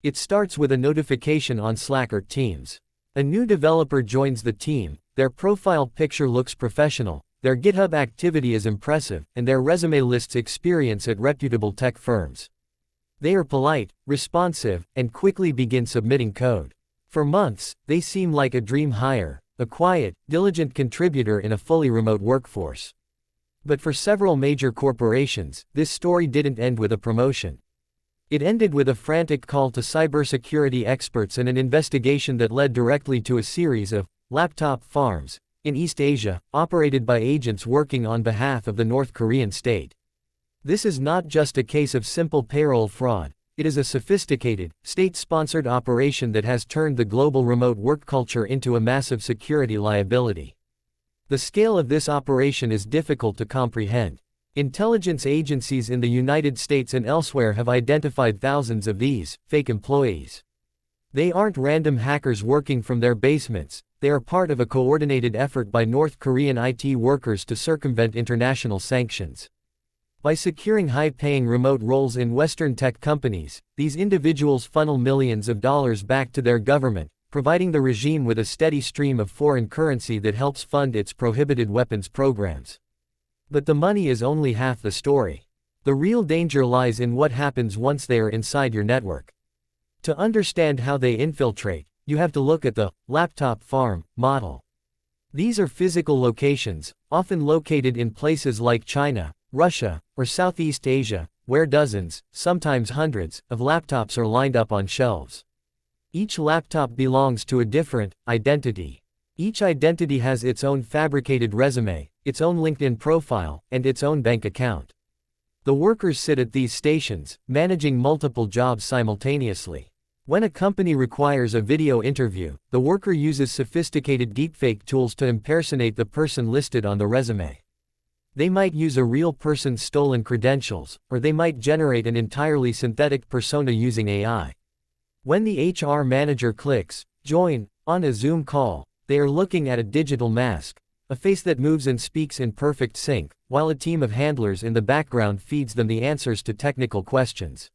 It starts with a notification on Slack or Teams. A new developer joins the team, their profile picture looks professional, their GitHub activity is impressive, and their resume lists experience at reputable tech firms. They are polite, responsive, and quickly begin submitting code. For months, they seem like a dream hire, a quiet, diligent contributor in a fully remote workforce. But for several major corporations, this story didn't end with a promotion. It ended with a frantic call to cybersecurity experts and an investigation that led directly to a series of laptop farms in East Asia, operated by agents working on behalf of the North Korean state. This is not just a case of simple payroll fraud, it is a sophisticated, state-sponsored operation that has turned the global remote work culture into a massive security liability. The scale of this operation is difficult to comprehend. Intelligence agencies in the United States and elsewhere have identified thousands of these fake employees. They aren't random hackers working from their basements, they are part of a coordinated effort by North Korean IT workers to circumvent international sanctions. By securing high-paying remote roles in Western tech companies, these individuals funnel millions of dollars back to their government, providing the regime with a steady stream of foreign currency that helps fund its prohibited weapons programs. But the money is only half the story. The real danger lies in what happens once they are inside your network. To understand how they infiltrate, you have to look at the laptop farm model. These are physical locations, often located in places like China, Russia, or Southeast Asia, where dozens, sometimes hundreds, of laptops are lined up on shelves. Each laptop belongs to a different identity. Each identity has its own fabricated resume, its own LinkedIn profile, and its own bank account. The workers sit at these stations, managing multiple jobs simultaneously. When a company requires a video interview, the worker uses sophisticated deepfake tools to impersonate the person listed on the resume. They might use a real person's stolen credentials, or they might generate an entirely synthetic persona using AI. When the HR manager clicks join on a Zoom call, they are looking at a digital mask, a face that moves and speaks in perfect sync, while a team of handlers in the background feeds them the answers to technical questions.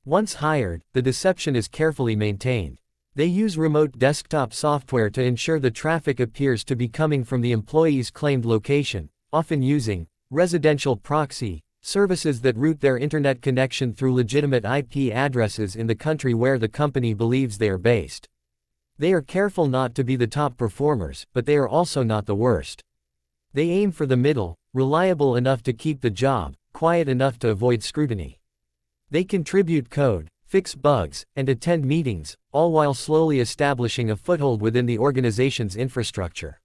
Once hired, the deception is carefully maintained. They use remote desktop software to ensure the traffic appears to be coming from the employee's claimed location, often using residential proxy services that route their internet connection through legitimate IP addresses in the country where the company believes they are based. They are careful not to be the top performers, but they are also not the worst. They aim for the middle, reliable enough to keep the job, quiet enough to avoid scrutiny. They contribute code, fix bugs, and attend meetings, all while slowly establishing a foothold within the organization's infrastructure.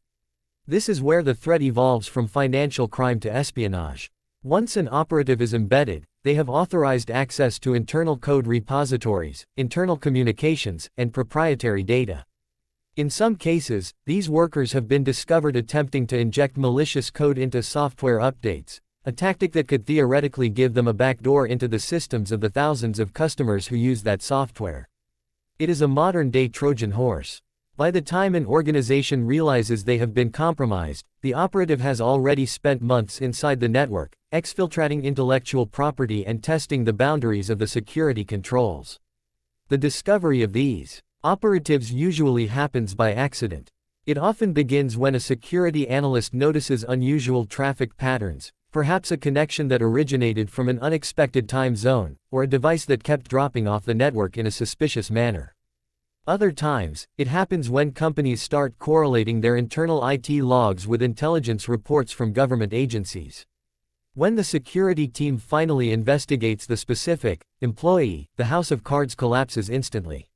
This is where the threat evolves from financial crime to espionage. Once an operative is embedded, they have authorized access to internal code repositories, internal communications, and proprietary data. In some cases, these workers have been discovered attempting to inject malicious code into software updates, a tactic that could theoretically give them a backdoor into the systems of the thousands of customers who use that software. It is a modern-day Trojan horse. By the time an organization realizes they have been compromised, the operative has already spent months inside the network, exfiltrating intellectual property and testing the boundaries of the security controls. The discovery of these operatives usually happens by accident. It often begins when a security analyst notices unusual traffic patterns, perhaps a connection that originated from an unexpected time zone, or a device that kept dropping off the network in a suspicious manner. Other times, it happens when companies start correlating their internal IT logs with intelligence reports from government agencies. When the security team finally investigates the specific employee, the house of cards collapses instantly.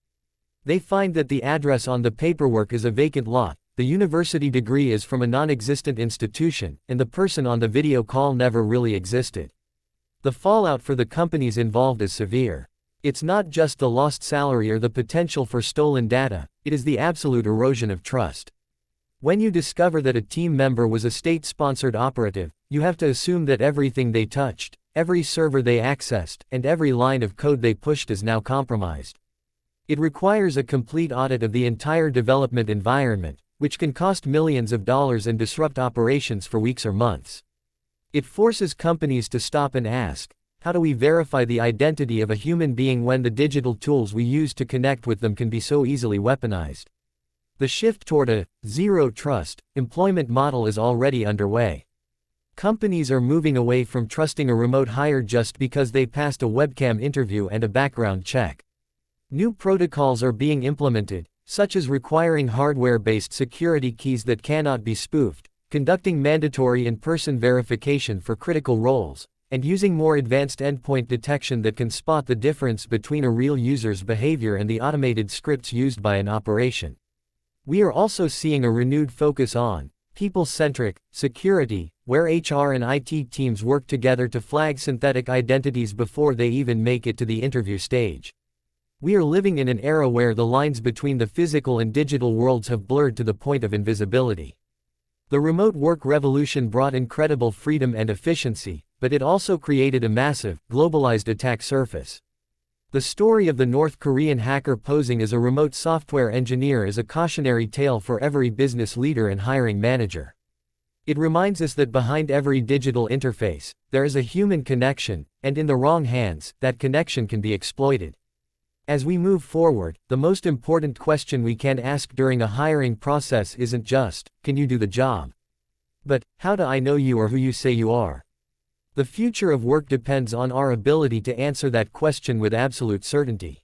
They find that the address on the paperwork is a vacant lot, the university degree is from a non-existent institution, and the person on the video call never really existed. The fallout for the companies involved is severe. It's not just the lost salary or the potential for stolen data, it is the absolute erosion of trust. When you discover that a team member was a state-sponsored operative, you have to assume that everything they touched, every server they accessed, and every line of code they pushed is now compromised. It requires a complete audit of the entire development environment, which can cost millions of dollars and disrupt operations for weeks or months. It forces companies to stop and ask, how do we verify the identity of a human being when the digital tools we use to connect with them can be so easily weaponized? The shift toward a zero trust employment model is already underway. Companies are moving away from trusting a remote hire just because they passed a webcam interview and a background check. New protocols are being implemented, such as requiring hardware-based security keys that cannot be spoofed, conducting mandatory in-person verification for critical roles, and using more advanced endpoint detection that can spot the difference between a real user's behavior and the automated scripts used by an operation. We are also seeing a renewed focus on people-centric security, where HR and IT teams work together to flag synthetic identities before they even make it to the interview stage. We are living in an era where the lines between the physical and digital worlds have blurred to the point of invisibility. The remote work revolution brought incredible freedom and efficiency, but it also created a massive, globalized attack surface. The story of the North Korean hacker posing as a remote software engineer is a cautionary tale for every business leader and hiring manager. It reminds us that behind every digital interface, there is a human connection, and in the wrong hands, that connection can be exploited. As we move forward, the most important question we can ask during a hiring process isn't just, can you do the job? But, how do I know you or who you say you are? The future of work depends on our ability to answer that question with absolute certainty.